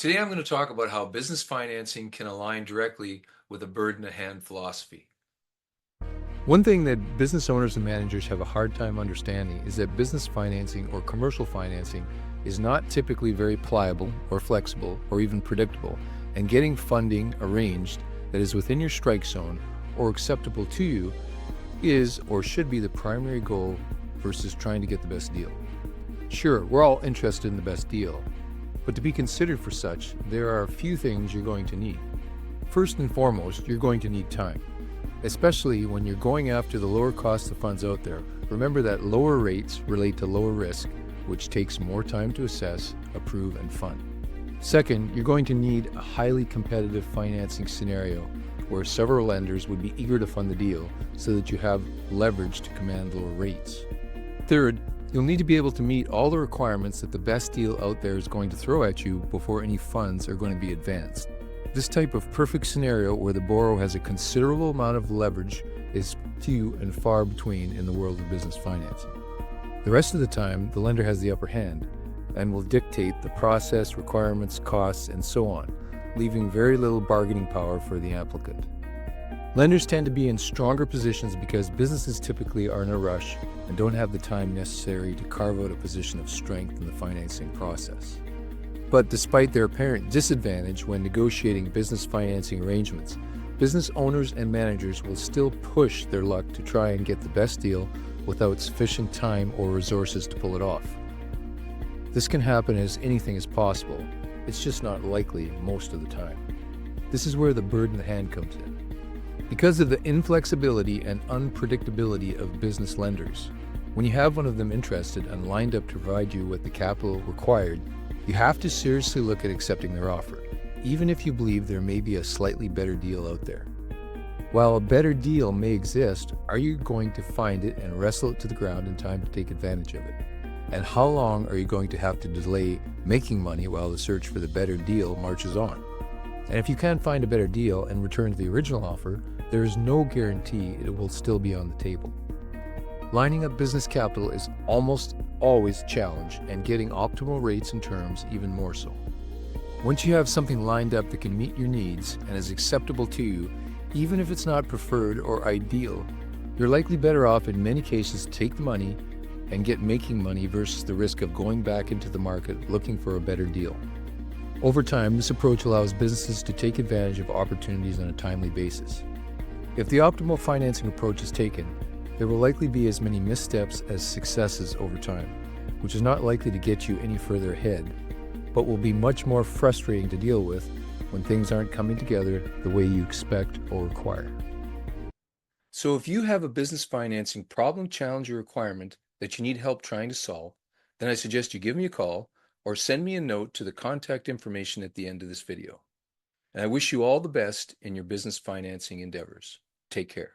Today I'm going to talk about how business financing can align directly with a bird in the hand philosophy. One thing that business owners and managers have a hard time understanding is that business financing or commercial financing is not typically very pliable or flexible or even predictable, and getting funding arranged that is within your strike zone or acceptable to you is or should be the primary goal versus trying to get the best deal. Sure, we're all interested in the best deal, but to be considered for such, there are a few things you're going to need. First and foremost, you're going to need time. Especially when you're going after the lower cost of funds out there, remember that lower rates relate to lower risk, which takes more time to assess, approve, and fund. Second, you're going to need a highly competitive financing scenario where several lenders would be eager to fund the deal so that you have leverage to command lower rates. Third, you'll need to be able to meet all the requirements that the best deal out there is going to throw at you before any funds are going to be advanced. This type of perfect scenario where the borrower has a considerable amount of leverage is few and far between in the world of business financing. The rest of the time, the lender has the upper hand and will dictate the process, requirements, costs, and so on, leaving very little bargaining power for the applicant. Lenders tend to be in stronger positions because businesses typically are in a rush and don't have the time necessary to carve out a position of strength in the financing process. But despite their apparent disadvantage when negotiating business financing arrangements, business owners and managers will still push their luck to try and get the best deal without sufficient time or resources to pull it off. This can happen as anything is possible. It's just not likely most of the time. This is where the bird in the hand comes in. Because of the inflexibility and unpredictability of business lenders, when you have one of them interested and lined up to provide you with the capital required, you have to seriously look at accepting their offer, even if you believe there may be a slightly better deal out there. While a better deal may exist, are you going to find it and wrestle it to the ground in time to take advantage of it? And how long are you going to have to delay making money while the search for the better deal marches on? And if you can't find a better deal and return to the original offer, there is no guarantee it will still be on the table. Lining up business capital is almost always a challenge, and getting optimal rates and terms even more so. Once you have something lined up that can meet your needs and is acceptable to you, even if it's not preferred or ideal, you're likely better off in many cases to take the money and get making money versus the risk of going back into the market looking for a better deal. Over time, this approach allows businesses to take advantage of opportunities on a timely basis. If the optimal financing approach is taken, there will likely be as many missteps as successes over time, which is not likely to get you any further ahead, but will be much more frustrating to deal with when things aren't coming together the way you expect or require. So if you have a business financing problem, challenge, or requirement that you need help trying to solve, then I suggest you give me a call or send me a note to the contact information at the end of this video. And I wish you all the best in your business financing endeavors. Take care.